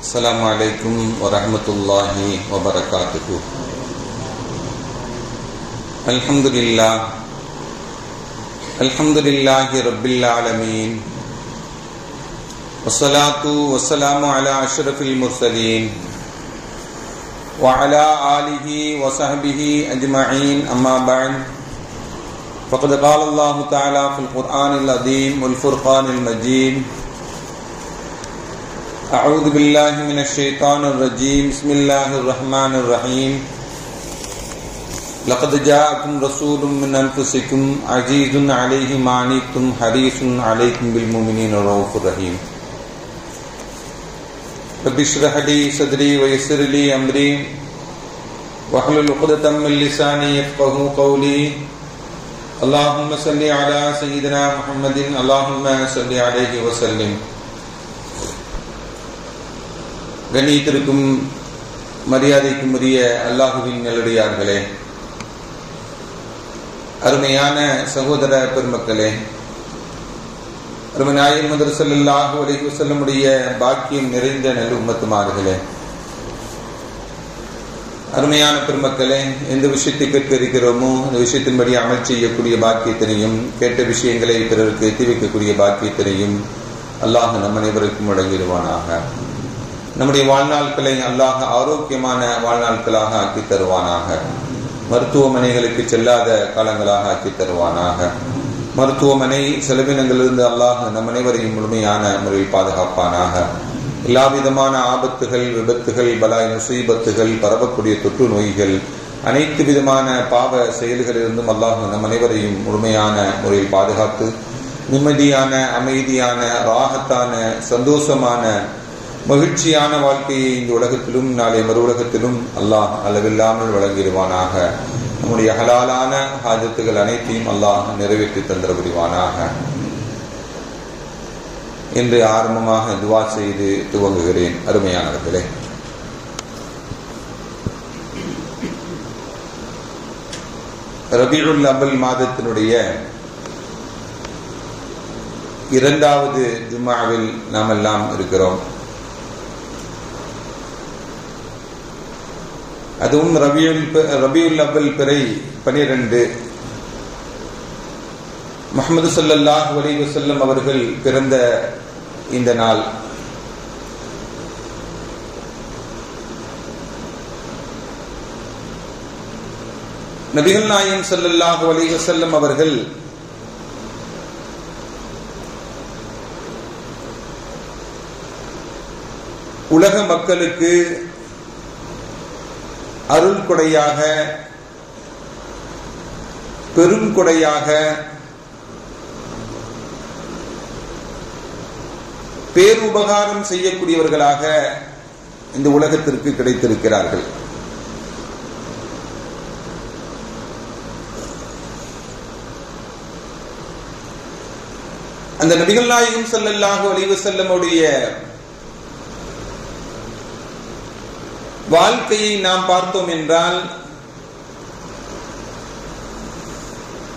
السلام عليكم ورحمة الله وبركاته. الحمد لله رب العالمين، والصلاة والسلام على أشرف المرسلين وعلى آله وصحبه أجمعين، أما بعد، فقد قال الله تعالى في القرآن العظيم والفرقان المجيد: أعوذ بالله من الشيطان الرجيم، بسم الله الرحمن الرحيم. لقد جاءكم رسول من أنفسكم عزيز عليه ما عنتم حريص عليكم بالمؤمنين رؤوف رحيم. رب اشرح لي صدري ويسر لي أمري واحلل عقدة من لساني يفقهوا قولي. اللهم صل على سيدنا محمد، اللهم صل عليه وسلم. கண்ணியத்திற்கும் மரியாதைக்கும் உரிய அல்லாஹுவின் நல்லடியார்களே, அருமையான சகோதர பெருமக்களே, அருமைநாயகம் முஹம்மது ஸல்லல்லாஹு அலைஹி வஸல்லமுடைய பாக்கியம் நிறைந்த நல்ல உம்மத்துமார்களே, அருமையான பெருமக்களே, எந்த விஷயத்தை கேட்க இருக்கிறோமோ அந்த விஷயத்தின்படி அமல் செய்யக்கூடிய பாக்கியத்தினையும், கேட்ட விஷயங்களை பிறருக்கு எத்தி வைக்கக்கூடிய பாக்கியத்தினையும் அல்லாஹ் நம் அனைவருக்கும் வழங்கிடுவானாக. நம்முடைய வாழ்நாட்களை அல்லாஹ் ஆரோக்கியமான வாழ்நாட்களாக ஆக்கி தருவானாக. மருத்துவமனைகளுக்கு செல்லாத காலங்களாக ஆக்கி தருவானாக. மருத்துவமனை செலவினங்களிலிருந்து அல்லாஹ் நம் அனைவரையும் முழுமையான முறையில் பாதுகாப்பானாக. எல்லா விதமான ஆபத்துகள், விபத்துகள், பலாய் முசீபத்துகள், பரவக்கூடிய தொற்று நோய்கள், அனைத்து விதமான பாவ செயல்களிலிருந்தும் அல்லாஹ் நம் அனைவரையும் முழுமையான முறையில் பாதுகாத்து நிம்மதியான, அமைதியான, ராகத்தான, சந்தோஷமான, மகிழ்ச்சியான வாழ்க்கையை இந்த உலகத்திலும் நாளை மறு உலகத்திலும் அல்லாஹ் அளவில்லாமல் வழங்கிடுவானாக. நம்முடைய ஹலாலான ஹாஜத்துகள் அனைத்தையும் அல்லாஹ் நிறைவேற்றி தந்திர புரிவானாக. என்று ஆரம்பமாக துவா செய்து துவங்குகிறேன். அருமையானவர்களே, ரபீஉல் அவ்வல் மாதத்தினுடைய இரண்டாவது ஜும்ஆவில் நாம் எல்லாம் இருக்கிறோம். அதுவும் ரபியுல் அவ்வல் பிறை 12 முஹம்மது ஸல்லல்லாஹு அலைஹி வஸல்லம் அவர்கள் பிறந்த இந்த நாள். நபிகள் நாயகம் ஸல்லல்லாஹு அலைஹி வஸல்லம் அவர்கள் உலக மக்களுக்கு அருள் கொடையாக, பெரும் கொடையாக, பேருபகாரம் செய்யக்கூடியவர்களாக இந்த உலகத்திற்கு கிடைத்திருக்கிறார்கள். அந்த நபிகள் நாயகம் ஸல்லல்லாஹு அலைஹி வஸல்லமுடைய வாழ்க்கையை நாம் பார்த்தோம் என்றால்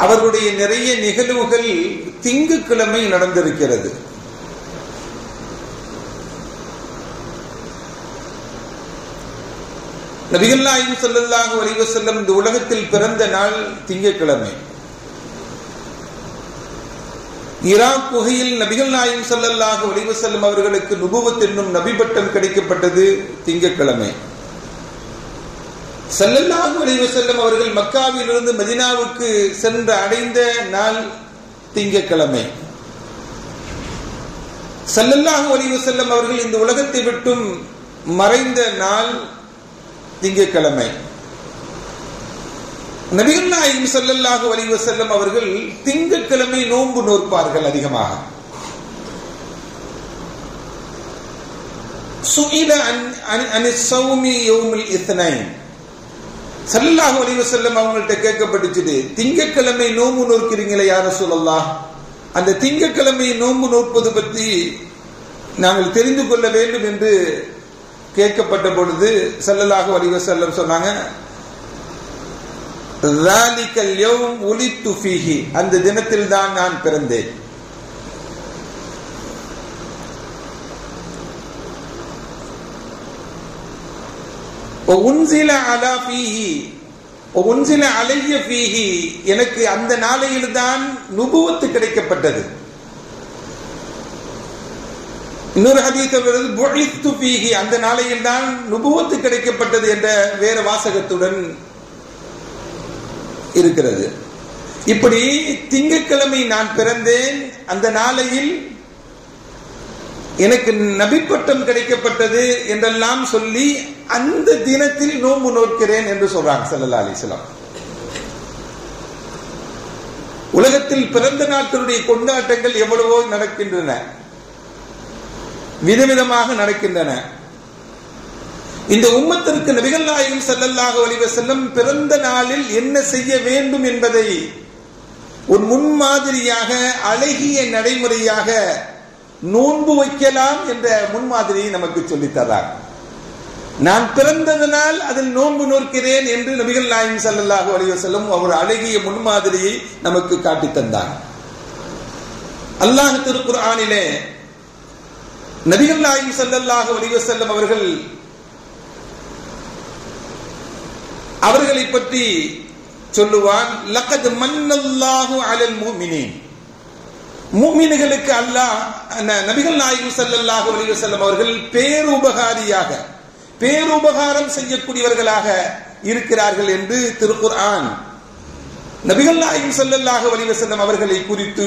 அவர்களுடைய நிறைய நிகழ்வுகள் திங்கட்கிழமை நடந்திருக்கிறது. நபிகள் நாயகம் ஸல்லல்லாஹு அலைஹி வஸல்லம் இந்த உலகத்தில் பிறந்த நாள் திங்கட்கிழமை. ஈராக் குகையில் நபிகள் நாயகம் ஸல்லல்லாஹு அலைஹி வஸல்லம் அவர்களுக்கு நுபுவத் என்னும் நபி பட்டம் கிடைக்கப்பட்டது திங்கட்கிழமை. ஸல்லல்லாஹு அலைஹி வஸல்லம் அவர்கள் மக்காவிலிருந்து மதீனாவுக்கு சென்று அடைந்த நாள் திங்கட்கிழமை. ஸல்லல்லாஹு அலைஹி வஸல்லம் அவர்கள் இந்த உலகத்தை விட்டும் மறைந்த நாள் திங்கட்கிழமை. நபிகள் நாயகம் ஸல்லல்லாஹு அலைஹி வஸல்லம் அவர்கள் திங்கட்கிழமை நோன்பு நோற்பார்கள் அதிகமாக. சுஇல அன் ஸௌமி யௌமுல் இத்னைன். ஸல்லல்லாஹு அலைஹி வஸல்லம் அவங்கள்ட்ட கேட்கப்பட்டுச்சு, திங்கட்கிழமை நோன்பு நோக்கிறீங்களே யா ரசூலல்லாஹ், அந்த திங்கட்கிழமை நோன்பு நோற்பது பற்றி நாங்கள் தெரிந்து கொள்ள வேண்டும் என்று கேட்கப்பட்ட பொழுது ஸல்லல்லாஹு அலைஹி வஸல்லம் சொன்னாங்க, ذَلِكَ الْيَوْمُ وُلِدْتُ فِيهِ, அந்த தினத்தில் தான் நான் பிறந்தேன். உன்சில அலா ஃபீஹி உன்சில அலைய ஃபீஹி, எனக்கு அந்த நாளையில் தான் நுபுவத்து கிடைக்கப்பட்டது. இன்னொரு ஹதீஸில் வருது புஇத்து ஃபீஹி, அந்த நாளையில் தான் நுபுவத்து கிடைக்கப்பட்டது என்ற வேற வாசகத்துடன் இருக்கிறது. இப்படி திங்கட்கிழமை நான் பிறந்தேன், அந்த நாளையில் எனக்கு நபிப்பட்டம் கிடைக்கப்பட்டது என்றெல்லாம் சொல்லி அந்த தினத்தில் நோன்பு நோக்கிறேன் என்று சொல்றாங்க ஸல்லல்லாஹு அலைஹி வஸல்லம். உலகத்தில் பிறந்த நாட்களுடைய கொண்டாட்டங்கள் எவ்வளவோ நடக்கின்றன, விதவிதமாக நடக்கின்றன. இந்த உம்மத்திற்கு நபிகள் நாயகம் ஸல்லல்லாஹு அலைஹி வஸல்லம் பிறந்த நாளில் என்ன செய்ய வேண்டும் என்பதை ஒரு முன்மாதிரியாக, அழகிய நடைமுறையாக நோன்பு வைக்கலாம் என்ற முன்மாதிரியை நமக்கு சொல்லித்தரார். நான் பிறந்ததனால் அதில் நோன்பு நோக்கிறேன் என்று நபிகள் நாயகம் ஸல்லல்லாஹு அலைஹி வஸல்லம் ஒரு அழகிய முன்மாதிரியை நமக்கு காட்டி தந்தார். அல்லாஹ் திருக்குர்ஆனிலே நபிகள் நாயகம் ஸல்லல்லாஹு அலைஹி வஸல்லம் அவர்களை பற்றி சொல்லுவான், லகத் மன்னல்லாஹு அலல் முஃமினீன், முஃமின்களுக்கு அல்லாஹ் நபிகள் நாயகம் ஸல்லல்லாஹு அலைஹி வஸல்லம் அவர்கள் பேருபகாரியாக, பேருபகாரம் செய்யக்கூடியவர்களாக இருக்கிறார்கள் என்று திருக்குர்ஆன் நபிகள் நாயகம் ஸல்லல்லாஹு அலைஹி வஸல்லம் அவர்களை குறித்து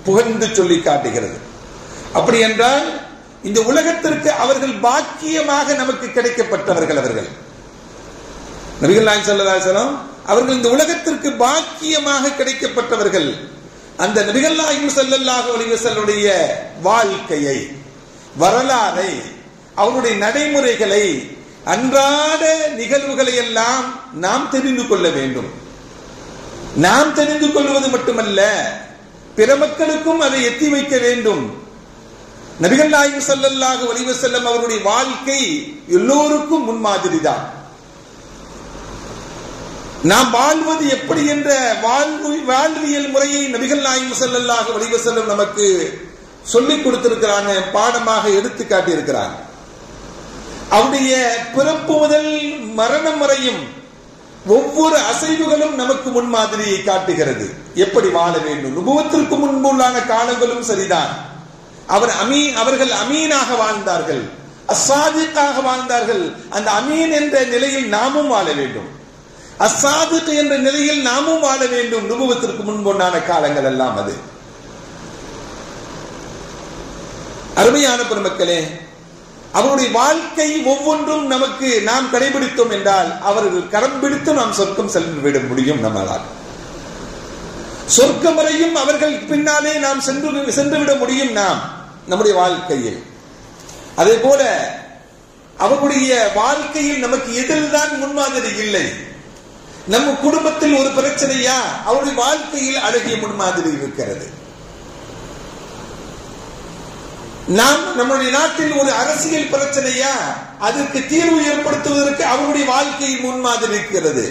புகழ்ந்து சொல்லி காட்டுகிறது. அப்படி என்றால் இந்த உலகத்திற்கு அவர்கள் பாக்கியமாக நமக்கு கிடைக்கப்பட்டவர்கள். அவர்கள் நபிகள் நாயகம் ஸல்லல்லாஹு அலைஹி வஸல்லம் அவர்கள் இந்த உலகத்திற்கு பாக்கியமாக கிடைக்கப்பட்டவர்கள். அந்த நபிகள் நாயகம் ஸல்லல்லாஹு அலைஹி வஸல்லுடைய வாழ்க்கையை, வரலாறை, அவருடைய நடைமுறைகளை, அன்றாட நிகழ்வுகளை எல்லாம் நாம் தெரிந்து கொள்ள வேண்டும். நாம் தெரிந்து கொள்வது மட்டுமல்ல, பிற மக்களுக்கும் அதை எத்தி வைக்க வேண்டும். நபிகள் நாயகம் ஸல்லல்லாஹு அலைஹி வஸல்லம் அவருடைய வாழ்க்கை எல்லோருக்கும் முன்மாதிரி தான். நாம் வாழ்வது எப்படி என்ற வாழ்வியல் முறையை நபிகள் நாயகம் ஸல்லல்லாஹு அலைஹி வஸல்லம் நமக்கு சொல்லிக் கொடுத்திருக்கிறாங்க, பாடமாக எடுத்து காட்டியிருக்கிறாங்க. அவருடைய பிறப்பு முதல் மரணம் வரையும் ஒவ்வொரு அசைவுகளும் நமக்கு முன்மாதிரியை காட்டுகிறது, எப்படி வாழ வேண்டும். நுபுவத்திற்கு முன்புள்ளான காலங்களும் சரிதான். அவர்கள் அமீனாக வாழ்ந்தார்கள், அஸ்ஸாதிக்காக வாழ்ந்தார்கள். அந்த அமீன் என்ற நிலையில் நாமும் வாழ வேண்டும், அஸ்ஸாதிக் என்ற நிலையில் நாமும் வாழ வேண்டும். நுபுவத்திற்கு முன்புண்டான காலங்கள் எல்லாம் அது. அருமையான பெருமக்களே, அவருடைய வாழ்க்கை ஒவ்வொன்றும் நமக்கு நாம் கடைபிடித்தோம் என்றால் அவர்கள் கரம் பிடித்து நாம் சொர்க்கம் சென்று விட முடியும். நம்மளால் சொர்க்கம் வரையும் அவர்கள் பின்னாலே நாம் சென்று விட முடியும் நாம் நம்முடைய வாழ்க்கையில். அதே போல அவருடைய வாழ்க்கையில் நமக்கு எதில்தான் முன்மாதிரி இல்லை. நம்ம குடும்பத்தில் ஒரு பிரச்சனையா, அவருடைய வாழ்க்கையில் அழகிய முன்மாதிரி இருக்கிறது. நாம் நம்முடைய நாட்டில் ஒரு அரசியல் பிரச்சனையா, அதற்கு தீர்வு ஏற்படுத்துவதற்கு அவருடைய வாழ்க்கையில் முன்மாதிரி இருக்கிறது.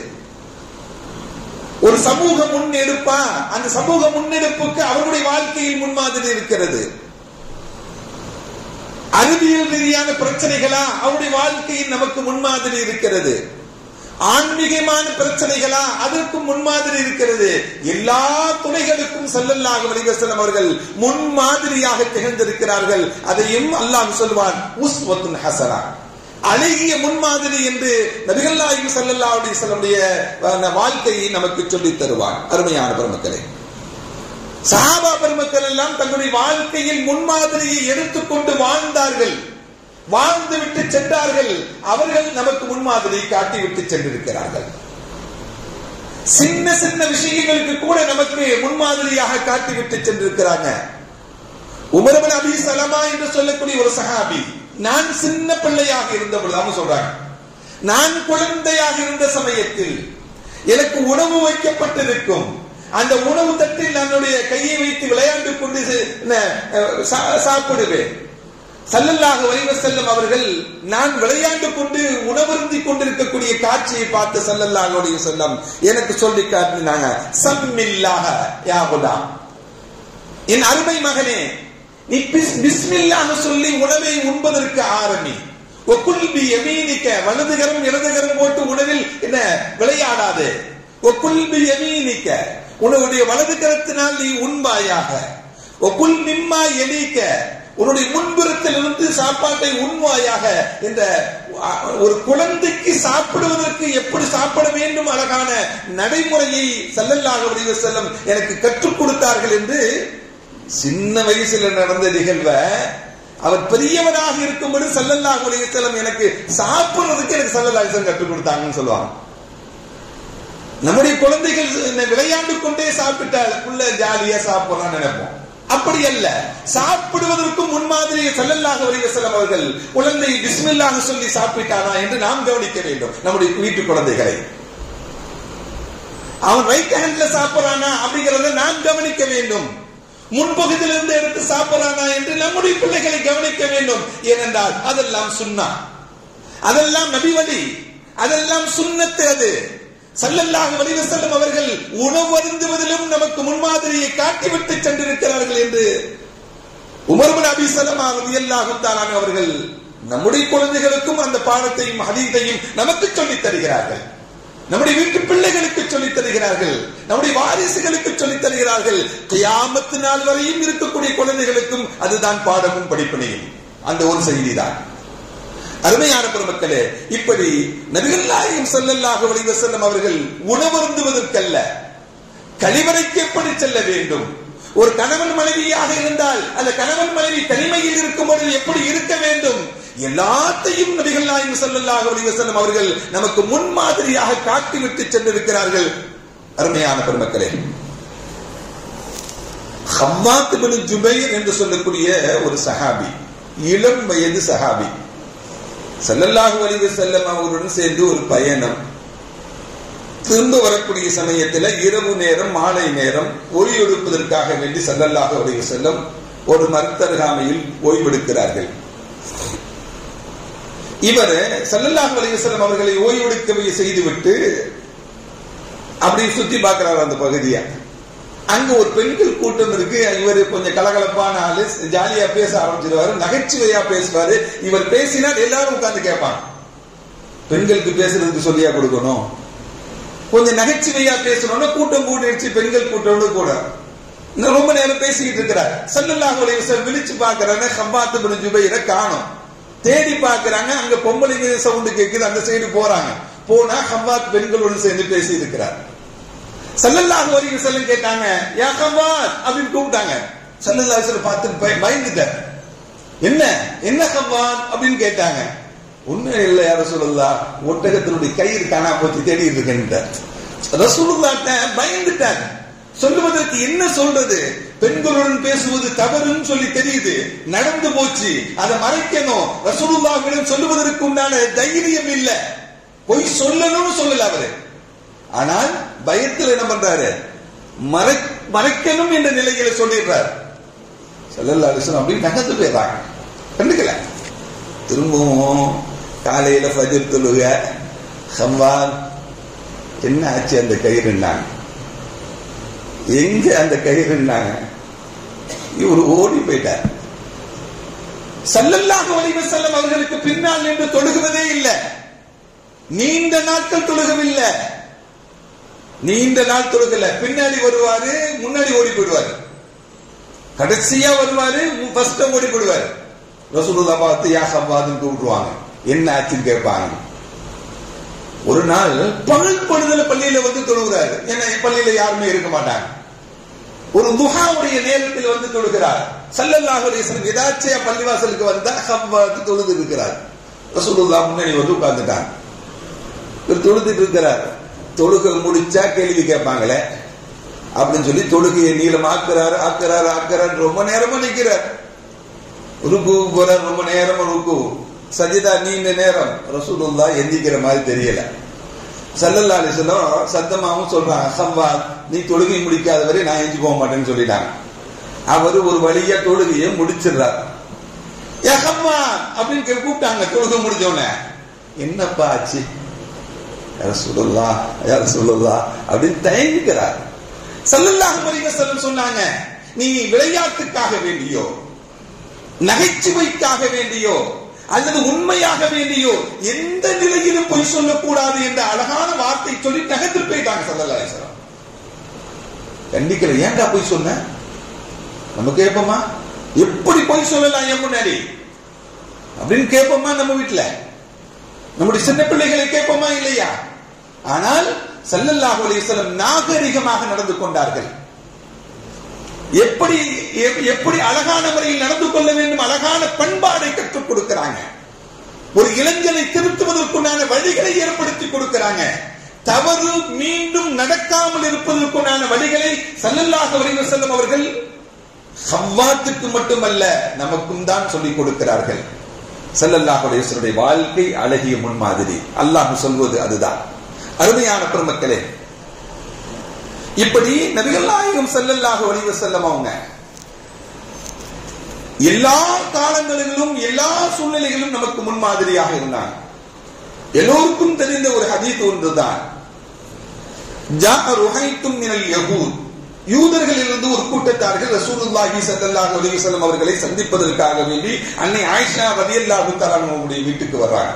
ஒரு சமூக முன்னெடுப்பா, அந்த சமூக முன்னெடுப்புக்கு அவருடைய வாழ்க்கையில் முன்மாதிரி இருக்கிறது. அறிவியல் ரீதியான பிரச்சனைகளா, அவருடைய வாழ்க்கையில் நமக்கு முன்மாதிரி இருக்கிறது. ஆன்மீகமான பிரச்சனைகளா, அதற்கும் முன்மாதிரி இருக்கிறது. எல்லா துணைகளுக்கும் ஸல்லல்லாஹு அலைஹி வஸல்லம் அவர்கள் முன்மாதிரியாக திகழ்ந்திருக்கிறார்கள். அதையும் அல்லாஹ் சொல்வான், உஸ்வத்துன் ஹஸனா, அழகிய முன்மாதிரி என்று நபிகள் நாயகம் ஸல்லல்லாஹு அலைஹி வஸல்லம் வாழ்க்கையை நமக்கு சொல்லித் தருவான். அருமையான பெருமக்களே, சஹாபா பெருமக்கள் எல்லாம் தங்களுடைய வாழ்க்கையில் முன்மாதிரியை எடுத்துக்கொண்டு வாழ்ந்தார்கள், வாழ்ந்து விட்டு சென்றார்கள். அவர்கள் நமக்கு முன்மாதிரியை காட்டிவிட்டு சென்றிருக்கிறார்கள். சின்ன சின்ன விஷயங்களுக்கு கூட நமக்கு முன்மாதிரியாக காட்டிவிட்டு சென்றிருக்கிறாங்க. உமர் இப்னு அபீ ஸலமா என்று சொல்லக்கூடிய ஒரு சஹாபி, நான் சின்ன பிள்ளையாக இருந்த பொழுது, அவங்க சொல்றாங்க, நான் குழந்தையாக இருந்த சமயத்தில் எனக்கு உணவு வைக்கப்பட்டிருக்கும். அந்த உணவு தட்டில் என்னுடைய கையை வைத்து விளையாண்டு கொண்டு சாப்பிடுவேன். ஸல்லல்லாஹு அலைஹி வஸல்லம் அவர்கள் நான் விளையாண்டு கொண்டு உணவருந்தி கொண்டிருக்கக்கூடிய காட்சியை பார்த்து ஸல்லல்லாஹு அலைஹி வஸல்லம் எனக்கு சொல்லி காட்டினாங்க, சம்மில்லாஹ யா குலாம், என் அருமை மகனே, நீ பிஸ்மில்லாஹ் சொல்லி உணவை உண்பதற்கு ஆரம்பி. ஒக்குல் பி யமீனிக்க, வலதுகரம் இடதுகரம் போட்டு உணவில் என்ன விளையாடாது. ஒக்குல் பி யமீனிக்க, உன்னுடைய வலது கரத்தினால் நீ உண்பாயாக. ஒக்குல் மிம்மா எலீக்க, உன்னுடைய முன்புறத்தில் இருந்து சாப்பாட்டை உண்வாயாக என்ற ஒரு குழந்தைக்கு சாப்பிடுவதற்கு எப்படி சாப்பிட வேண்டும் அழகான நடைமுறையை ஸல்லல்லாஹு அலைஹி வஸல்லம் எனக்கு கற்றுக் கொடுத்தார்கள் என்று சின்ன வயசுல நடந்த நிகழ்வை அவர் பெரியவராக இருக்கும்போது ஸல்லல்லாஹு அலைஹி வஸல்லம் எனக்கு சாப்பிடுறதுக்கு எனக்கு ஸல்லல்லாஹு அலைஹி வஸல்லம் கற்றுக் கொடுத்தாங்கன்னு சொல்லுவாங்க. நம்முடைய குழந்தைகள் விளையாண்டு கொண்டே சாப்பிட்டால் புள்ள ஜாலியா சாப்பிடலாம் நினைப்போம். அப்படி அல்ல, சாப்பிடுவதற்கும் முன்மாதிரி ஸல்லல்லாஹு அலைஹி வஸல்லம் அவர்கள் குழந்தை பிஸ்மில்லாஹ் சொல்லி சாப்பிட்டானா என்று நாம் கவனிக்க வேண்டும். நம்முடைய வீட்டு குழந்தைகளை அவன் ரைட் ஹேண்ட்ல சாப்பிடறானா அப்படிங்கறத நாம் கவனிக்க வேண்டும். முன்பகுதியிலிருந்து எடுத்து சாப்பிடறானா என்று நம்முடைய பிள்ளைகளை கவனிக்க வேண்டும். ஏனென்றால் அதெல்லாம் சுன்னா, அதெல்லாம் நபி வழி, அதெல்லாம் சுன்னத்து. அது ஸல்லல்லாஹு அலைஹி வஸல்லம் அவர்கள் உணவு அருந்துவதிலும் நமக்கு முன்மாதிரியை காட்டிவிட்டு சென்றிருக்கிறார்கள் என்று உமர் இப்னு அபீ ஸலமா ரலியல்லாஹு தஆலா அவர்கள் நம்முடைய குழந்தைகளுக்கும் அந்த பாடத்தையும் ஹதீஸையும் நமக்கு சொல்லித் தருகிறார்கள். நம்முடைய வீட்டு பிள்ளைகளுக்கு சொல்லித் தருகிறார்கள், நம்முடைய வாரிசுகளுக்கு சொல்லித் தருகிறார்கள். கியாமத் நாள் வரையும் இருக்கக்கூடிய குழந்தைகளுக்கும் அதுதான் பாடமும் படிப்பினையும். அந்த ஒரு செய்திதான். அருமையான பெருமக்களே, இப்படி நபிகள் நாயகம் ஸல்லல்லாஹு அலைஹி வஸல்லம் அவர்கள் உணவருந்துவதற்கல்ல, கழிவறைக்கு எப்படி செல்ல வேண்டும், ஒரு கணவன் மனைவியாக இருந்தால் அந்த கணவன் மனைவி தனிமையில் இருக்கும்போது எப்படி இருக்க வேண்டும், எல்லாத்தையும் நபிகள் நாயகம் ஸல்லல்லாஹு அலைஹி வஸல்லம் அவர்கள் நமக்கு முன்மாதிரியாக காட்டிவிட்டு சென்றிருக்கிறார்கள். அருமையான பெருமக்களே, ஹம்மாத் இப்னு ஜுபைர் என்று சொல்லக்கூடிய ஒரு சஹாபி, இளம் வயது சஹாபி, ஸல்லல்லாஹு அலைஹி வஸல்லம் அவர்களுடன் சேர்ந்து ஒரு பயணம். திரும்ப வரக்கூடிய சமயத்தில் இரவு நேரம், மாலை நேரம் ஒளி எடுப்பதற்காக வேண்டி ஸல்லல்லாஹு அலைஹி வஸல்லம் ஒரு மரத்தருகாமையில் ஓய்வெடுக்கிறார்கள். இவர் ஸல்லல்லாஹு அலைஹி வஸல்லம் அவர்களை ஓய்வெடுக்க செய்துவிட்டு அப்படி சுத்தி பார்க்கிறார் அந்த பகுதியை. அங்க ஒரு பெண்கள் கூட்டம் இருக்கு. இவர் கொஞ்சம் கலகலப்பான ஆளு, ஜாலியா பேச ஆரம்பிச்சிருவாரு, நகைச்சுவையா பேசுவாரு. இவர் பேசினால் எல்லாரும் உட்கார்ந்து கேட்பாங்க. பெண்களுக்கு பேசுறதுக்கு சொல்லியா கொடுக்கணும், கொஞ்சம் நகைச்சுவையா பேசணும்னா கூட்டம் கூட்டிடுச்சு, பெண்கள் கூட்டம் கூட ரொம்ப நேரம் பேசிக்கிட்டு இருக்கிறார். ஸல்லல்லாஹு அலைஹி வஸல்லம் விழிச்சு பாக்குறாங்க, ஹம்மாத் இப்னு ஜுபைரை காணோம். தேடி பாக்குறாங்க, அங்க பொம்பளைங்க சவுண்ட் கேக்குது, அந்த சைடு போறாங்க. போனா ஹம்மாத் பெண்களுடன் சேர்ந்து பேசி இருக்கிறார். ஸல்லல்லாஹு அலைஹி வஸல்லம் கேட்டாங்க, யா ஹம்மாத் அப்படின்னு கூப்பிட்டாங்க. ஸல்லல்லாஹு அலைஹி வஸல்லம் பார்த்து பயந்துட்டார். என்ன என்ன ஹம்மாத் அப்படின்னு கேட்டாங்க. ஒண்ணு இல்லை யா ரசூலுல்லாஹ், ஒட்டகத்தினுடைய கயிறு காணா போச்சு, தேடிட்டு இருக்கேன். ரசூலுல்லாஹ் பயந்துட்டார். சொல்லுவதற்கு என்ன சொல்றது, பெண்களுடன் பேசுவது தவறுன்னு சொல்லி தெரியுது, நடந்து போச்சு, அதை மறைக்கணும். ரசூலுல்லாஹ்விடம் சொல்லுவதற்கு உண்டான தைரியம் இல்ல, பொய் சொல்லணும்னு சொல்லல அவரு. ஆனால் பயத்தில் என்ன பண்றாரு, மறைக்கணும் என்ற நிலையில சொல்லிடுறாரு. ஸல்லல்லாஹு அலைஹி வஸல்லம் அப்படி நகர்ந்து போயிடுறாங்க, கண்டுக்கல. திரும்பவும் காலையில ஃபஜ்ர் தொழுக, ஹம்மாத் என்ன ஆச்சு அந்த கயிறுன்னாங்க. எங்க அந்த கயிறுன்னாங்க. இவர் ஓடி போயிட்டார். ஸல்லல்லாஹு அலைஹி வஸல்லம் அவர்களுக்கு பின்னால் நின்று தொழுகுவதே இல்லை, நீண்ட நாட்கள் தொழுகவில்லை, நீண்ட நாள் தொழுகல. பின்னாடி வருவாரு, முன்னாடி ஓடி போயிடுவாரு, கடைசியா வருவாரு, ஃபர்ஸ்ட் ஓடி போயிடுவாரு. ரசூலுல்லாஹ் பார்த்து யா ஹம்மாத்னு கூப்பிடுவாங்க, என்ன ஆச்சுன்னு கேட்பாங்க. ஒரு நாள் பகல் பொழுதுல பள்ளியில வந்து தொழுகிறாரு. ஏன்னா பள்ளியில யாருமே இருக்க மாட்டாங்க. ஒரு துஹாவுடைய நேரத்தில் வந்து தொழுகிறார். ஸல்லல்லாஹு அலைஹி வஸல்லம் எதாச்சியா பள்ளிவாசலுக்கு வந்தா ஹம்மாத் தொழுது இருக்கிறார். ரசூலுல்லாஹ் முன்னாடி வந்து உட்கார்ந்துட்டாங்க. இவர் தொழுதுட்டு இருக்கிறார். தொழுகை முடிச்சா கேள்வி கேட்பாங்களே அப்படின்னு சொல்லி தொழுகையை நீளமாக்குறாரு, ஆக்குறாரு. ரொம்ப நேரமா நிக்கிறார். ருக்கு போறார், ரொம்ப நேரமா ருக்கு. சஜிதா நீண்ட நேரம். ரசூலுல்லாஹ் எந்திக்கிற மாதிரி தெரியல. ஸல்லல்லாஹு அலைஹி வஸல்லம் சத்தமாவும் சொல்றாங்க, ஹம்மாத் நீ தொழுகை முடிக்காத வரை நான் எஞ்சி போக மாட்டேன்னு சொல்லிட்டாங்க. அவரு ஒரு வழியா தொழுகையை முடிச்சிடுறார். யா ஹம்மாத் அப்படின்னு கூப்பிட்டாங்க. தொழுகை முடிஞ்சோடனே என்னப்பா ஆச்சு, ரசூலுல்லாஹ் யா ரசூலுல்லாஹ் அப்படின்னு தயங்குகிறார். ஸல்லல்லாஹு அலைஹி வஸல்லம் சொன்னாங்க, நீ விளையாட்டுக்காக வேண்டியோ, நகைச்சுவைக்காக வேண்டியோ, அல்லது உண்மையாக வேண்டியோ எந்த நிலையிலும் பொய் சொல்லக்கூடாது என்ற அழகான வார்த்தை சொல்லி நகர்த்து போயிட்டாங்க ஸல்லல்லாஹு அலைஹி வஸல்லம். கண்டிக்கல, ஏன்டா பொய் சொன்ன நம்ம கேட்போமா? எப்படி பொய் சொல்லலாம் என் முன்னாடி அப்படின்னு கேட்போமா? நம்ம வீட்டுல நம்முடைய சின்ன பிள்ளைகளை கேட்போமா இல்லையா? ஆனால் ஸல்லல்லாஹு அலைஹி வஸல்லம் நாகரிகமாக நடந்து கொண்டார்கள். எப்படி எப்படி அழகான முறையில் நடந்து கொள்ள வேண்டும், அழகான பண்பாடை கற்றுக் கொடுக்கிறாங்க. ஒரு இளைஞனை திருத்துவதற்குண்டான வழிகளை ஏற்படுத்தி கொடுக்கிறாங்க. தவறு மீண்டும் நடக்காமல் இருப்பதற்குண்டான வழிகளை ஸல்லல்லாஹு அலைஹி வஸல்லம் அவர்கள் ஹவ்வாத்துக்கு மட்டுமல்ல நமக்கும் தான் சொல்லிக் கொடுக்கிறார்கள். ஸல்லல்லாஹு அலைஹி வஸல்லம் வாழ்க்கை அழகிய முன்மாதிரி. அல்லாஹ் சொல்வது அதுதான். அருமையான பெருமக்களே, இப்படி நபிகள் நாயகம் ஸல்லல்லாஹு அலைஹி வஸல்லம் அவங்க எல்லா காலங்களிலும் எல்லா சூழ்நிலைகளிலும் நமக்கு முன்மாதிரியாக இருந்தாங்க. எல்லோருக்கும் தெரிந்த ஒரு ஹதீஸ் ஒன்றுதான், ஜாஅ ருஹைத்தும் மினல் யஹூத், யூதர்களிலிருந்து ஒரு கூட்டத்தார்கள் ரசூலுல்லாஹி ஸல்லல்லாஹு அலைஹி வஸல்லம் அவர்களை சந்திப்பதற்காக வேண்டி அன்னை ஆயிஷா ரலியல்லாஹு தஆலா அவங்களுடைய வீட்டுக்கு வர்றாங்க.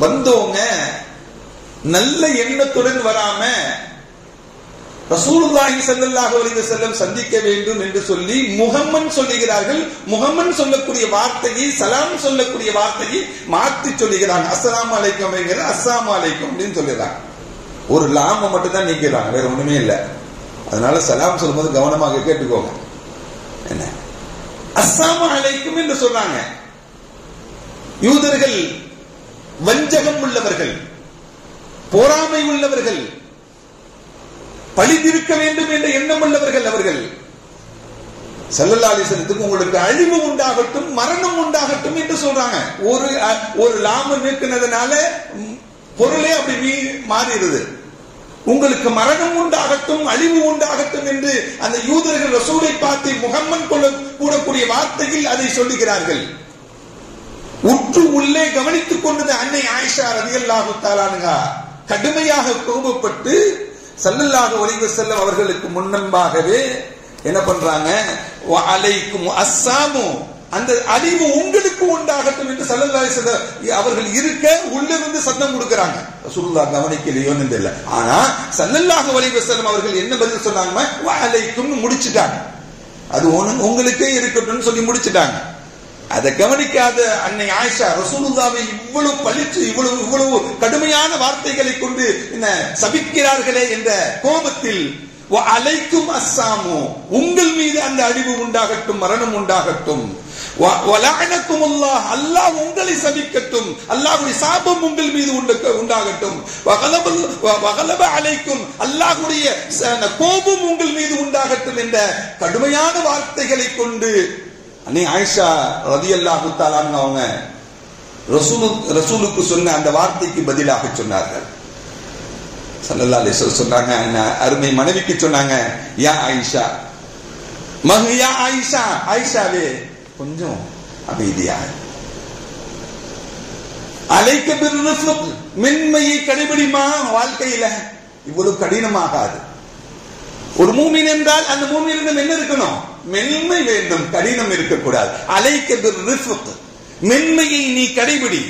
வந்தவங்க நல்ல எண்ணத்துடன் வராம ரசூலுல்லாஹி ஸல்லல்லாஹு அலைஹி வஸல்லம் சந்திக்க வேண்டும் என்று சொல்லி முஹம்மன் சொல்லுகிறார்கள். முஹம்மன் சொல்லக்கூடிய வார்த்தையை, சலாம் சொல்லக்கூடிய வார்த்தையை மாற்றி சொல்லுகிறாங்க. அஸ்ஸலாமு அலைக்கும் அப்படிங்கிற அஸ்ஸலாமு அலைக்கும் அப்படின்னு சொல்லிடுறாங்க. ஒரு லாம மட்டும் தான் நீக்கிறாங்க, வேற ஒண்ணுமே இல்லை. அதனால சலாம் சொல்லும்போது கவனமாக கேட்டுக்கோங்க. என்ன அஸ்ஸலாமு அலைக்கும் என்று சொல்றாங்க. யூதர்கள் வஞ்சகம் உள்ளவர்கள், பொறாமை உள்ளவர்கள், பழிதிருக்க வேண்டும் என்ற எண்ணம் உள்ளவர்கள். அவர்கள் ஸல்லல்லாஹு அலைஹி வஸல்லம் உங்களுக்கு அழிவு உண்டாகட்டும், மரணம் உண்டாகட்டும் என்று சொல்றாங்க. ஒரு லாம நீக்கினதுனால பொருளே அப்படி மாறிடுது. உங்களுக்கு மரணம் உண்டாகட்டும், அழிவு உண்டாகட்டும் என்று அந்த யூதர்கள் ரசூலை பார்த்து முஹம்மன் கூடக்கூடிய வார்த்தையில் அதை சொல்லுகிறார்கள். உற்று உள்ளே கவனித்துக் கொண்டது அன்னை ஆயிஷா ரலியல்லாஹு தஆலா அன்ஹா கடுமையாக கோபப்பட்டு ஸல்லல்லாஹு அலைஹி வஸல்லம் அவர்களுக்கு முன்னம்பாகவே என்ன பண்றாங்க, வ அலைக்கும் அஸ்ஸாமு, அந்த அழிவு உங்களுக்கு உண்டாகட்டும் என்று ஸல்லல்லாஹு அலைஹி வஸல்லம் அவர்கள் இருக்க உள்ளே வந்து சத்தம் கொடுக்கறாங்க. ரசூலுல்லாஹ் கவனிக்கலையோன்னு தெரியல. ஆனா ஸல்லல்லாஹு அலைஹி வஸல்லம் அவர்கள் என்ன பதில் சொன்னாங்க, வ அலைக்கும் முடிச்சிட்டாங்க. அது உங்களுக்கே இருக்கட்டும்னு சொல்லி முடிச்சிட்டாங்க. அதை கவனிக்காத அன்னை ஆயிஷா ரசூலுல்லாஹ்வை இவ்வளவு பழிச்சு இவ்வளவு கடுமையான வார்த்தைகளை கொண்டு என்ன சபிக்கிறார்களே என்ற கோபத்தில் வ அலைக்கும் அஸ்ஸாமு, உங்கள் மீது அந்த அழிவு உண்டாகட்டும், மரணம் உண்டாகட்டும், வ லஅனக்குமுல்லாஹ், அல்லாஹ் உங்களை சபிக்கட்டும், அல்லாஹ்வுடைய சாபம் உங்கள் மீது உண்டாகட்டும், வ கலப அலைக்கும், அல்லாஹ்வுடைய கோபம் உங்கள் மீது உண்டாகட்டும் என்ற கடுமையான வார்த்தைகளை கொண்டு அன்னை ஆயிஷா ரலியல்லாஹு தஆலா அவங்க ரசூலுக்கு சொன்ன அந்த வார்த்தைக்கு பதிலாக சொன்னார்கள். ஸல்லல்லாஹு அலைஹி வஸல்லம் சொன்னாங்க, அருமை மனைவிக்கு சொன்னாங்க, யா ஆயிஷா, யா ஆயிஷா, ஆயிஷாவே கொஞ்சம் அமைதியா, அலைக்க பிர்ரிஃப்க், மென்மையை கடைபிடிமா வாழ்க்கையில, இவ்வளவு கடினமாகாது. ஒரு மூமின் என்றால் அந்த மூமினிடம் என்ன இருக்கணும், மென்மை வேண்டும், கடினம் இருக்கக்கூடாது. அலைக்க பிர்ரிஃப்க், மென்மையை நீ கடைபிடி.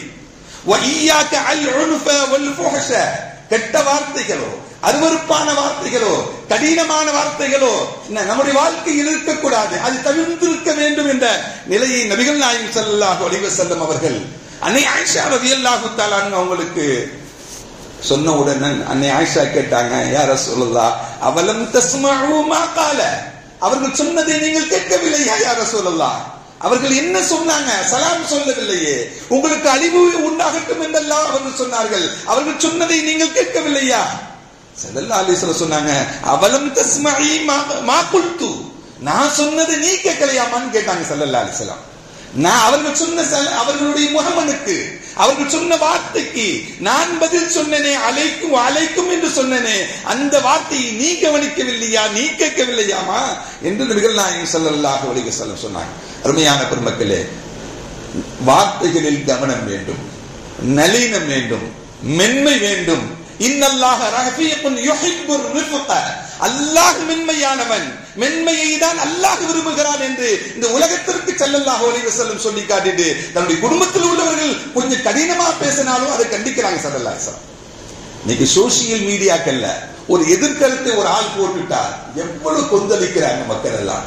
வ இய்யாக அல் உன்ஃப வல் ஃபுஹ்ஷ, கெட்ட வார்த்தைகளோ, அருவருப்பான வார்த்தைகளோ, கடினமான வார்த்தைகளோ நம்முடைய வாழ்க்கையில் இருக்கக்கூடாது, அது தவிர்த்திருக்க வேண்டும் என்ற நிலையை நபிகள் நாயகம் ஸல்லல்லாஹு அலைஹி வஸல்லம் அவர்கள் அன்னை ஆயிஷா ரலியல்லாஹு தஆலா அவங்களுக்கு சொன்ன உடனே அன்னை ஆயிஷா கேட்டாங்க, யா ரசூலுல்லாஹ், அவலம் தஸ்மஉ மா கால, அவர்கள் சொன்னதை நீங்கள் கேட்கவில்லையா யா ரசூலுல்லாஹ்? அவர்கள் என்ன சொன்னாங்க? சலாம் சொல்லவில்லையே. உங்களுக்கு அழிவு உண்டாகட்டும் என்றெல்லாம் அவர்கள் சொன்னார்கள். அவர்கள் சொன்னதை நீங்கள் கேட்கவில்லையா? ஸல்லல்லாஹு அலைஹி வஸல்லம் சொன்னாங்க, அவலம் தஸ்மஇ மா குல்து, நான் சொன்னதை நீ கேட்கலையாமான்னு கேட்டாங்க ஸல்லல்லாஹு அலைஹி வஸல்லம். நான் அவர்கள் சொன்ன அவர்களுடைய முஹம்மனுக்கு அவர்கள் சொன்ன வார்த்தைக்கு நான் பதில் சொன்னனே, அலைக்கும் அலைக்கும் என்று சொன்னனே, அந்த வார்த்தையை நீ கவனிக்கவில்லையா, நீ கேட்கவில்லையாமா என்று நபிகள் நாயகம் ஸல்லல்லாஹு அலைஹி வஸல்லம் சொன்னாங்க. அருமையான பெருமக்களே, வார்த்தைகளில் கவனம் வேண்டும், நளினம் வேண்டும், மென்மை வேண்டும். இன்னல்லாஹ ரஃபீகுன் யுஹிப்புர் ரிஃப்க, அல்லாஹ் மென்மையானவன், மென்மையை தான் அல்லாஹ் விரும்புகிறான் என்று இந்த உலகத்திற்கு ஸல்லல்லாஹு அலைஹி வஸல்லம் சொல்லி காட்டிட்டு தன்னுடைய குடும்பத்தில் உள்ளவர்கள் கொஞ்சம் கடினமா பேசினாலும் அதை கண்டிக்கிறாங்க ஸல்லல்லாஹு அலைஹி வஸல்லம். இன்னைக்கு சோசியல் மீடியாக்கள்ல ஒரு எதிர்கருத்தை ஒரு ஆள் போட்டுட்டா எவ்வளவு கொந்தளிக்கிறாங்க மக்கள் எல்லாம்.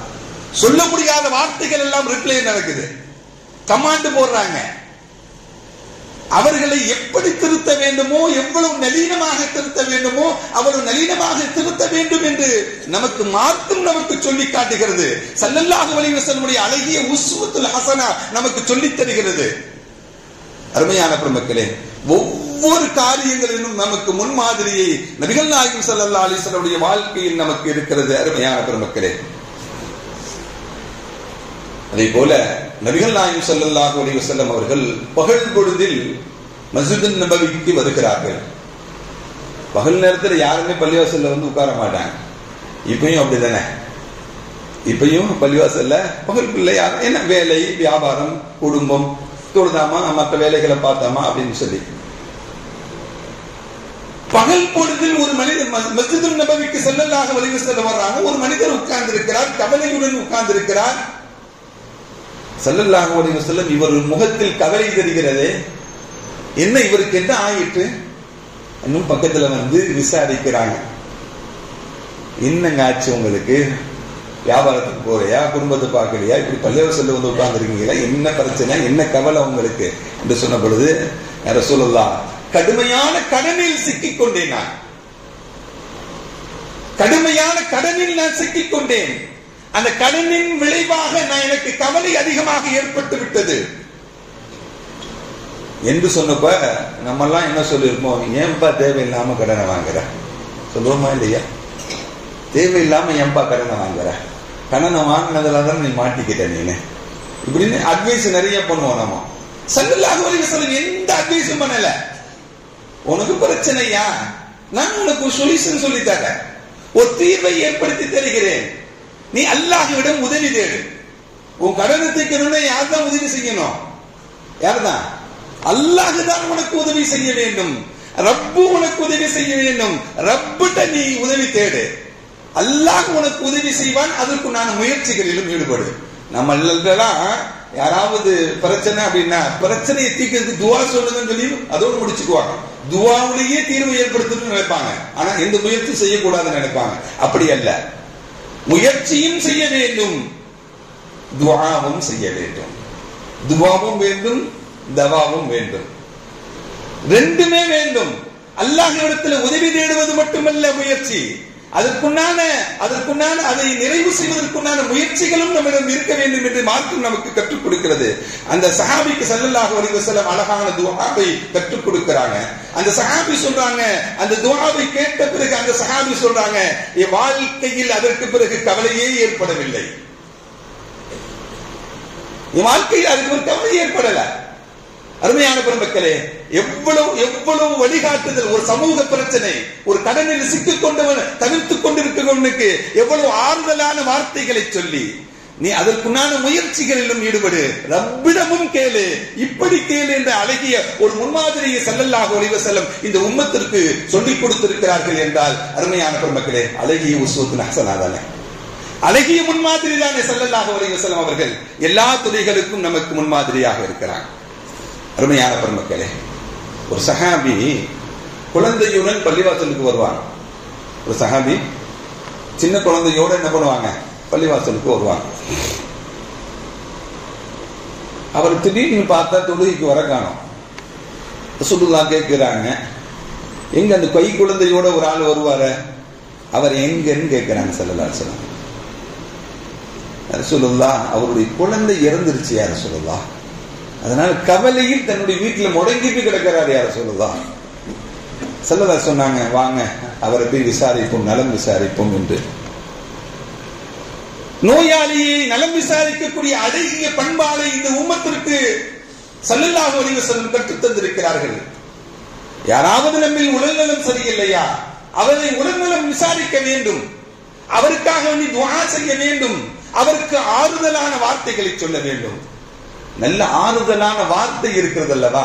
சொல்ல முடியாத வார்த்தைகள் எல்லாம் ரிப்ளை நடக்குது, கமாண்ட் போடுறாங்க. அவர்களை எப்படி திருத்த வேண்டுமோ, எவ்வளவு நளினமாக திருத்த வேண்டுமோ அவ்வளவு நளினமாக திருத்த வேண்டும் என்று நமக்கு மார்க்கம் நமக்கு சொல்லி காட்டுகிறது. ஸல்லல்லாஹு அலைஹி வஸல்லம் அழகிய உஸ்வத்துல் ஹஸனா நமக்கு சொல்லி தருகிறது. அருமையான பெருமக்களே, ஒவ்வொரு காரியங்களிலும் நமக்கு முன்மாதிரியை நபிகள் நாயகம் ஸல்லல்லாஹு அலைஹி வஸல்லம் வாழ்க்கையில் நமக்கு இருக்கிறது. அருமையான பெருமக்களே, அதே போல நபிகள் நாயகம் ஸல்லல்லாஹு அலைஹி வஸல்லம் அவர்கள் பகல் பொழுதில் மஸ்ஜித் நபவிக்கு வருகிறார்கள். பகல் நேரத்தில் யாருமே பள்ளிவாசல்ல வந்து உட்கார மாட்டாங்க. இப்பயும் அப்படிதானே, இப்பயும் பள்ளிவாசல்ல பகல் பிள்ளை என்ன வேலை, வியாபாரம், குடும்பம், தொழுதாமா, மற்ற வேலைகளை பார்த்தாமா அப்படின்னு சொல்லி பகல் பொழுதில் ஒரு மனிதர் மஸ்ஜித் நபவிக்கு ஸல்லல்லாஹு அலைஹி வஸல்லம் வர்றாங்க. ஒரு மனிதர் உட்கார்ந்து இருக்கிறார், கவலையுடன் உட்கார்ந்து இருக்கிறார். ஸல்லல்லாஹு அலைஹி வஸல்லம் இவர் முகத்தில் கவலை தெரிகிறது. என்ன இவருக்கு என்ன ஆயிற்று? இன்னும் பக்கத்துல வந்து விசாரிக்கிறாங்க. என்னங்க ஆச்சு உங்களுக்கு? வியாபாரத்துக்கு போறியா, குடும்பத்தை பார்க்கலையா, இப்படி பள்ளிவாசல்ல வந்து உட்கார்ந்து இருக்கீங்களா, என்ன பிரச்சனை, என்ன கவலை உங்களுக்கு என்று சொன்ன பொழுது, யா ரசூலுல்லாஹ், கடுமையான கடனில் சிக்கிக் கொண்டேன், நான் கடுமையான கடனில் நான் சிக்கிக் கொண்டேன். அந்த கடனின் விளைவாக நான் எனக்கு கவலை அதிகமாக ஏற்பட்டு விட்டது என்று சொன்னப்ப நம்ம எல்லாம் என்ன சொல்லிருப்போம்? ஏன்பா தேவையில்லாம கடனை வாங்குற சொல்லுவோமா இல்லையா? தேவையில்லாம ஏன்பா கடனை வாங்குற, கடனை வாங்கினதுல தான் நீ மாட்டிக்கிட்ட நீனு, இப்படின்னு அட்வைஸ் நிறைய பண்ணுவோம் நம்ம. ஸல்லல்லாஹு அலைஹி வஸல்லம் எந்த அட்வைஸும் பண்ணல. உனக்கு பிரச்சனையா, நான் உனக்கு ஒரு சொல்யூஷன் சொல்லி தரேன், ஒரு தீர்வை ஏற்படுத்தி தருகிறேன், நீ அல்லாஹ்விடம் உதவி தேடு. உன் கடனை தீர்க்கணும்னா யார் தான் உதவி செய்யணும்? யார்தான்? அல்லாஹ் தான் உனக்கு உதவி செய்ய வேண்டும். ரப்பு உனக்கு உதவி செய்ய வேண்டும். ரப்பிட்ட நீ உதவி தேடு, அல்லாஹ் உனக்கு உதவி செய்வான். அதற்குண்டான முயற்சிகளிலும் ஈடுபடு. நம்ம எல்லாம் யாராவது பிரச்சனை அப்படின்னா பிரச்சனையை தீர்க்கிறதுக்கு துவா சொல்லுங்கன்னு சொல்லி அதோடு முடிச்சுக்குவாங்க. துவாவிலேயே தீர்வு ஏற்படுத்தணும்னு நினைப்பாங்க. ஆனா எந்த முயற்சி செய்யக்கூடாதுன்னு நினைப்பாங்க. அப்படி அல்ல, முயற்சியும் செய்ய வேண்டும், துஆவும் செய்ய வேண்டும். துஆவும் வேண்டும், தவாவும் வேண்டும், ரெண்டுமே வேண்டும். அல்லாஹ்விடத்தில் உதவி தேடுவது மட்டுமல்ல முயற்சி, அதற்குண்டான அதை நிறைவு செய்வதற்குண்டான முயற்சிகளும் நம்மிடம் இருக்க வேண்டும் என்று மார்க்கம் நமக்கு கற்றுக் கொடுக்கிறது. அந்த சஹாபிக்கு ஸல்லல்லாஹு அலைஹி வஸல்லம் அழகான துஆவை கற்றுக் கொடுக்கிறாங்க. அந்த சஹாபி சொல்றாங்க, அந்த துஆவை கேட்ட பிறகு அந்த சஹாபி சொல்றாங்க, என் வாழ்க்கையில் அதற்கு பிறகு கவலையே ஏற்படவில்லை, என் வாழ்க்கையில் அதுக்கு ஒரு கவலை ஏற்படல. அருமையான பெருமக்களே, எவ்வளவு வழிகாட்டுதல். ஒரு சமூக பிரச்சனை, ஒரு கடனில் சிக்கிக் கொண்டவன் தவிர்த்துக் கொண்டிருக்கிறவனுக்கு எவ்வளவு ஆறுதலான வார்த்தைகளை சொல்லி நீ அதற்குண்டான முயற்சிகளிலும் ஈடுபடு, ரப்பிடமும் கேளு, இப்படி கேளு என்ற அழகிய ஒரு முன்மாதிரியை ஸல்லல்லாஹு அலைஹி வஸல்லம் இந்த உம்மத்திற்கு சொல்லிக் கொடுத்திருக்கிறார்கள் என்றால், அருமையான பெருமக்களே, அழகிய உஸ்வத்துல் ஹஸனா தானே, அழகிய முன்மாதிரி தானே ஸல்லல்லாஹு அலைஹி வஸல்லம் அவர்கள். எல்லா துறைகளுக்கும் நமக்கு முன்மாதிரியாக இருக்கிறாங்க. அருமையான பெருமக்களே, ஒரு சஹாபி குழந்தையுடன் பள்ளிவாசலுக்கு வருவாங்க. ஒரு சஹாபி சின்ன குழந்தையோட என்ன பண்ணுவாங்க? பள்ளிவாசலுக்கு வருவாங்க. அவர் திடீர்னு பார்த்தா தொழுகைக்கு வர காணோம். ரசூலுல்லாஹ் கேட்கிறாங்க, எங்க அந்த கை குழந்தையோட ஒரு ஆள் வருவார, அவர் எங்கன்னு கேட்கிறாங்க ஸல்லல்லாஹு அலைஹி வஸல்லம். ரசூலுல்லாஹ், அவருடைய குழந்தை இறந்துருச்சு யா ரசூலுல்லாஹ், அதனால கவலையில் தன்னுடைய வீட்டில் முடங்கிட்டு கிடக்கிறார் யா ரசூலுல்லாஹ். ஸல்லல்லாஹு சொன்னாங்க, வாங்க அவரை போய் விசாரிப்போம், நலம் விசாரிப்போம் என்று. நோயாளியை நலம் விசாரிக்கக்கூடிய அழகிய பண்பாளை இந்த உம்மத்திற்கு ஸல்லல்லாஹு அலைஹி வஸல்லம் கற்றுத் தந்திருக்கிறார்கள். யாராவது நம்மில் உடல்நலம் சரியில்லையா, அவரை உடல்நலம் விசாரிக்க வேண்டும், அவருக்காக வேண்டி துஆ செய்ய வேண்டும், அவருக்கு ஆறுதலான வார்த்தைகளை சொல்ல வேண்டும். நல்ல ஆறுதலான வார்த்தை இருக்கிறது அல்லவா,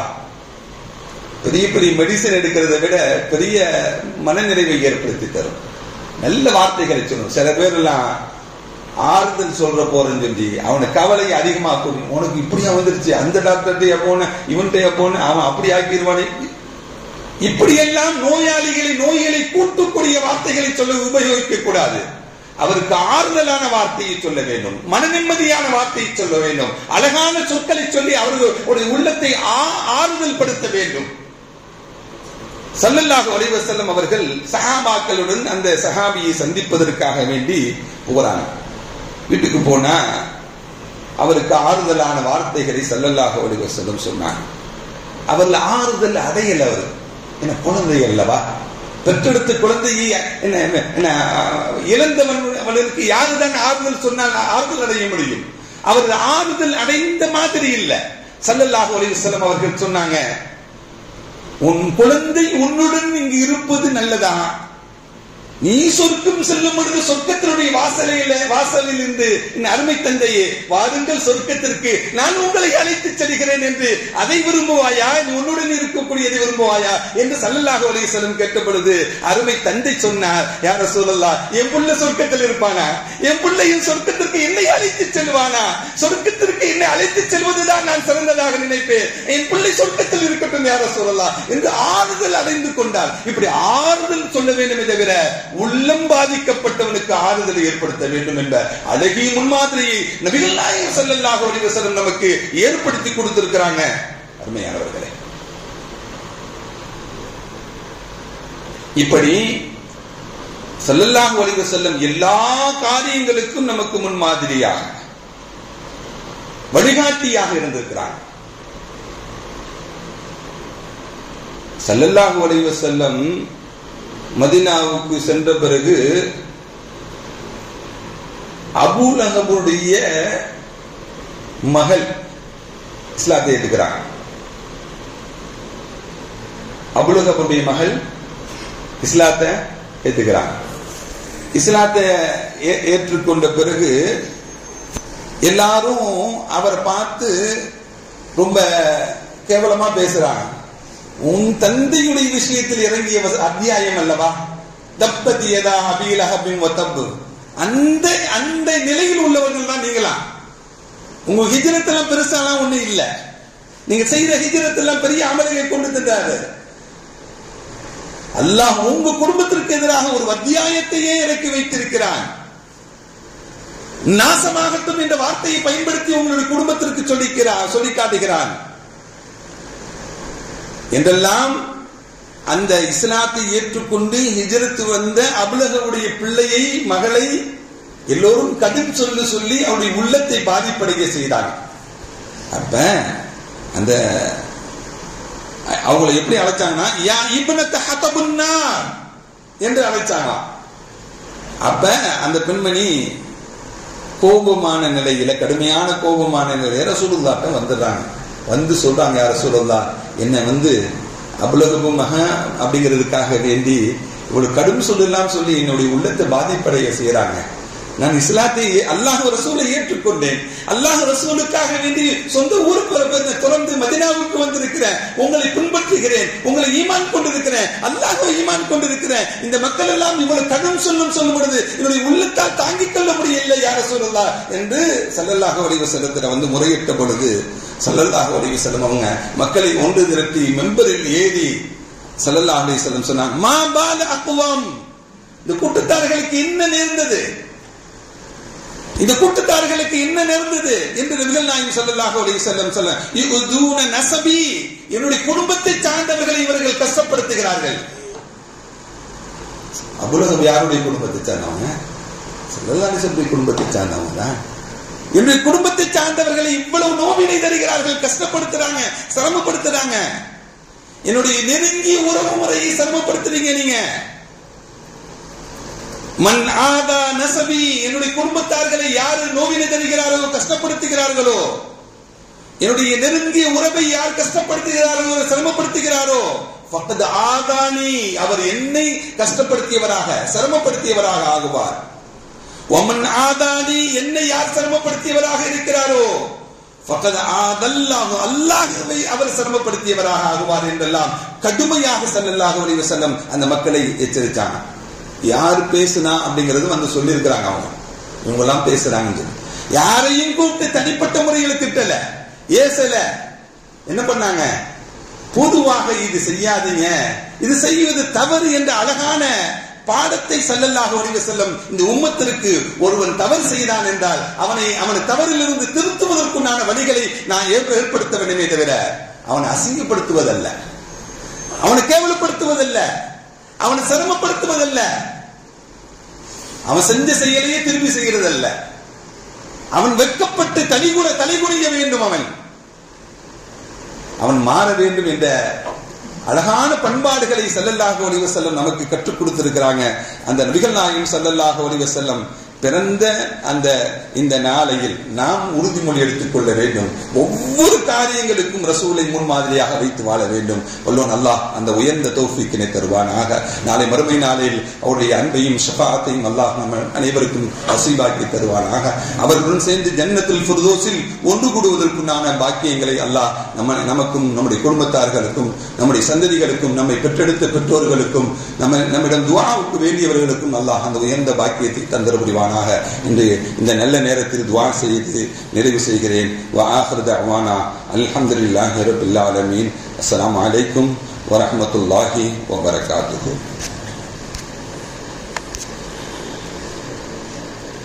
பெரிய பெரிய மெடிசன் எடுக்கிறத விட பெரிய மனநிறைவை ஏற்படுத்தி தரும். நல்ல வார்த்தைகளை சொல்லணும். சில பேர் எல்லாம் ஆறுதல் சொல்ற போறேன்னு சொல்லி அவனை கவலையை அதிகமாக்கும். உனக்கு இப்படியா வந்துருச்சு, அந்த டாக்டர்கிட்ட போன இவன்கிட்ட போன அவன் அப்படி ஆக்கிடுவானே, இப்படியெல்லாம் நோய்களை கூட்டக்கூடிய வார்த்தைகளை சொல்ல உபயோகிக்க கூடாது. அவருக்கு ஆறுதலான வார்த்தையை சொல்ல வேண்டும், மன நிம்மதியான வார்த்தையை சொல்ல வேண்டும், அழகான சொற்களை சொல்லி அவர்களுடைய உள்ளத்தை ஆறுதல் படுத்த வேண்டும். ஸல்லல்லாஹு அலைஹி வஸல்லம் அவர்கள் சஹாபாக்களுடன் அந்த சஹாபியை சந்திப்பதற்காக வேண்டி போறாங்க. வீட்டுக்கு போனா அவருக்கு ஆறுதலான வார்த்தைகளை ஸல்லல்லாஹு அலைஹி வஸல்லம் சொன்னாங்க. அவர்ல ஆறுதல் அடையல. அவர் என்ன குழந்தை அல்லவா, பெற்றெடுத்த குழந்தையை இழந்தவனுக்கு யாருதான் ஆறுதல் சொன்னால் ஆறுதல் அடைய முடியும்? அவர் ஆறுதல் அடைந்த மாதிரி இல்ல. ஸல்லல்லாஹு அலைஹி வஸல்லம் அவர்கள் சொன்னாங்க, உன் குழந்தை உன்னுடன் இங்கு இருப்பது நல்லதா? நீ சொர்க்கம் செல்லும் பொழுது சொர்க்கத்தினுடைய வாசலில் இருந்து அருமை தந்தையே வாருங்கள் சொர்க்கத்திற்கு, நான் உங்களை அழைத்து செல்கிறேன் என்று அதை விரும்புவாயா, நீ உன்னுடன் இருக்கக்கூடியதை விரும்புவாயா என்று ஸல்லல்லாஹு அலைஹி வஸல்லம் கேட்ட பொழுது அருமை தந்தை சொன்னார், யா ரசூலல்லாஹ், என் புள்ள சொர்க்கத்தில் இருப்பானா? என் பிள்ளையின் சொர்க்கத்திற்கு என்னை அழைத்து செல்வானா? சொர்க்கத்திற்கு என்னை அழைத்து செல்வதுதான் நான் சிறந்ததாக நினைப்பேன். என் பிள்ளை சொர்க்கத்தில் இருக்கட்டும் யா ரசூலல்லாஹ் என்று ஆறுதல் அடைந்து கொண்டார். இப்படி ஆறுதல் சொல்ல வேண்டுமே தவிர உள்ளம் பாதிக்கப்பட்டவனுக்கு ஆறுதலை ஏற்படுத்த வேண்டும் என்ற அழகிய முன்மாதிரியை நபிகள் நாயகம் ஸல்லல்லாஹு அலைஹி வஸல்லம் நமக்கு ஏற்படுத்தி கொடுத்திருக்கிறாங்க. அருமையானவர்களே, இப்படி ஸல்லல்லாஹு அலைஹி வஸல்லம் எல்லா காரியங்களுக்கும் நமக்கு முன்மாதிரியாக வழிகாட்டியாக இருந்திருக்கிறாங்க. ஸல்லல்லாஹு அலைஹி வஸல்லம் மதீனாவுக்கு சென்ற பிறகு அபூ லஹபுடைய மகள் இஸ்லாத்தை ஏற்றுக்கிறாங்க. அபூ லஹபுடைய மகள் இஸ்லாத்தை ஏற்றுக்கிறாங்க. இஸ்லாத்தை ஏற்றுக்கொண்ட பிறகு எல்லாரும் அவரை பார்த்து ரொம்ப கேவலமா பேசுறாங்க. உன் தந்தையுடைய விஷயத்தில் இறங்கிய அத்தியாயம் அல்லவா, தப்பத் யதா அபீ லஹபின் வதப், அந்த நிலையில் உள்ளவர்கள் தான் நீங்களா? உங்க ஹிஜ்ரத் எல்லாம் பெருசாலாம் ஒண்ணு இல்ல, நீங்க செய்த ஹிஜ்ரத் எல்லாம் பெரிய அமல்களை கொண்டு தந்தாரு. அல்லாஹ் உங்க குடும்பத்திற்கு எதிராக ஒரு அத்தியாயத்தையே இறக்கி வைத்திருக்கிறான். நாசமாகட்டும் என்ற வார்த்தையை பயன்படுத்தி உங்களுடைய குடும்பத்திற்கு சொல்லி காட்டுகிறான் என்றெல்லாம் அந்த இஸ்லாத்தை ஏற்றுக்கொண்டு ஹிஜ்ரத் வந்த அபூலஹபுடைய பிள்ளையை மகளை எல்லோரும் கடும் சொல்லி அவருடைய உள்ளத்தை பாதிப்படைய செய்தாங்க. அப்ப அந்த அவங்களை எப்படி அழைச்சாங்கன்னா, யா இப்னத ஹதபுன்னா என்று அழைச்சாங்க. அப்ப அந்த பெண்மணி கோபமான நிலையில, கடுமையான கோபமான நிலையில ரசூலுல்லாஹ்ட்ட வந்துடுறாங்க. வந்து சொல்றாங்க, யா ரசூலுல்லாஹ், என்ன அபூலஹபு மகன் அப்படிங்கிறதுக்காக வேண்டி இவ்வளவு கடும் சொல்லலாம் சொல்லி என்னுடைய உள்ளத்தை பாதிப்படைய செய்யறாங்க. நான் இஸ்லாத்தை அல்லாஹ் ரசூலை ஏற்றுக்கொண்டேன், அல்லாஹ் ரசூலுக்காக வேண்டி சொந்த ஊருக்கு தொடர்ந்து மதீனாவுக்கு வந்திருக்கிறேன், உங்களை பின்பற்றுகிறேன், உங்களை ஈமான் கொண்டிருக்கிறேன், அல்லாஹ் ஈமான் கொண்டிருக்கிறேன். இந்த மக்கள் எல்லாம் இவ்வளவு கடும் சொல்லும் பொழுது என்னுடைய உள்ளத்தால் தாங்கிக் கொள்ள முடியவில்லை யா ரசூலுல்லாஹ் என்று ஸல்லல்லாஹு அலைஹி வஸல்லம் வந்து முறையிட்ட பொழுது ஸல்லல்லாஹு அலைஹி வஸல்லம் அவங்க மக்களை ஒன்று திரட்டி மெம்பரில் ஏறி ஸல்லல்லாஹு அலைஹி வஸல்லம் சொன்னாங்க, மா பால அக்வாம், இந்த கூட்டத்தார்களுக்கு என்ன நேர்ந்தது, இந்த கூட்டத்தார்களுக்கு என்ன நேர்ந்தது என்று நபிகள் நாயகம் ஸல்லல்லாஹு அலைஹி வஸல்லம் சொல்ல, யுதுன நஸபி, என்னுடைய குடும்பத்தை சார்ந்தவர்களை இவர்கள் கஷ்டப்படுத்துகிறார்கள். அபூலஹப் யாருடைய குடும்பத்தை சார்ந்தவங்க? ஸல்லல்லாஹு அலைஹி வஸல்லம் குடும்பத்தை சார்ந்தவங்க தான். என்னுடைய குடும்பத்தை சார்ந்தவர்களை இவ்வளவு நோவினை தருகிறார்கள், கஷ்டப்படுத்துறாங்க, சிரமப்படுத்துறாங்க. என்னுடைய நெருங்கிய உறவு முறையை சிரமப்படுத்துறீங்க நீங்க. மன் ஆதா நஸபி, என்னுடைய குடும்பத்தார்களை யாரு நோவினை தருகிறார்களோ, கஷ்டப்படுத்துகிறார்களோ, என்னுடைய நெருங்கிய உறவை யார் கஷ்டப்படுத்துகிறார்களோ, சிரமப்படுத்துகிறாரோ, ஃபக்கத் ஆதானி, அவர் என்னை கஷ்டப்படுத்தியவராக சிரமப்படுத்தியவராக ஆகுவார். வமன் ஆதானி, என்னை யார் சிரமப்படுத்தியவராக இருக்கிறாரோ, ஃபக்கத் ஆதல்லாஹு, அல்லாஹ்வை அவர் சிரமப்படுத்தியவராக ஆகுவார் என்றெல்லாம் கடுமையாக ஸல்லல்லாஹு அலைஹி வஸல்லம் அந்த மக்களை எச்சரித்தாங்க. யார் பேசுனா அப்படிங்கறது வந்து சொல்லி இருக்கிறாங்க. அவங்க இவங்க எல்லாம் பேசுறாங்க. யாரையும் கூப்பிட்டு தனிப்பட்ட முறையில் திட்டல, ஏசல. என்ன பண்ணாங்க? பொதுவாக இது செய்யாதீங்க, இது செய்வது தவறு என்ற அழகான பாடத்தை ஸல்லல்லாஹு அலைஹி வஸல்லம் இந்த உம்மத்திற்கு ஒருவன் தவறு செய்தான் என்றால் அவனை தவறிலிருந்து திருத்துவதற்குண்டான வழிகளை நான் ஏற்படுத்த வேண்டுமே தவிர அவனை அசிங்கப்படுத்துவதல்ல, அவனை கேவலப்படுத்துவதல்ல, அவனை சிரமப்படுத்துவதல்ல, அவன் செஞ்ச செயலையே திரும்பி செய்கிறதல்ல. அவன் வெட்கப்பட்டு தலைகுனிய வேண்டும், அவன் மாற வேண்டும் என்ற அழகான பண்பாடுகளை ஸல்லல்லாஹு அலைஹி வஸல்லம் நமக்கு கற்றுக் கொடுத்திருக்கிறாங்க. அந்த நபிகள் நாயகம் ஸல்லல்லாஹு அலைஹி வஸல்லம் பிறந்த இந்த நாளையில் நாம் உறுதிமொழி எடுத்துக்கொள்ள வேண்டும். ஒவ்வொரு காரியங்களுக்கும் ரசூலை முன்மாதிரியாக வைத்து வாழ வேண்டும். வல்லோன் அல்லாஹ் அந்த உயர்ந்த தௌஃபீக்கினை தருவானாக. நாளை மறுமை நாளில் அவருடைய அன்பையும் ஷஃபாஅத்தையும் அல்லாஹ் நம்ம அனைவருக்கும் நசீபாக்கி தருவானாக. அவர்களுடன் சேர்ந்து ஜன்னத்துல் ஃபிர்தௌஸில் ஒன்று கூடுவதற்குண்டான பாக்கியங்களை அல்லாஹ் நமக்கும் நம்முடைய குடும்பத்தார்களுக்கும் நம்முடைய சந்ததிகளுக்கும் நம்மை பெற்றெடுத்த பெற்றோர்களுக்கும் நம்மிடம் துஆவுக்கு வேண்டியவர்களுக்கும் அல்லாஹ் அந்த உயர்ந்த பாக்கியத்தை தந்தர புரிவான். இன்று இந்த நல்ல நேரத்தில் துஆ செய்து நிறைவு செய்கிறேன். வ ஆகிரு தஅவானா அல்ஹம்துலில்லாஹி ரப்பில் ஆலமீன். அஸ்ஸலாமு அலைக்கும் வ ரஹ்மத்துல்லாஹி வ பரகாத்துஹு.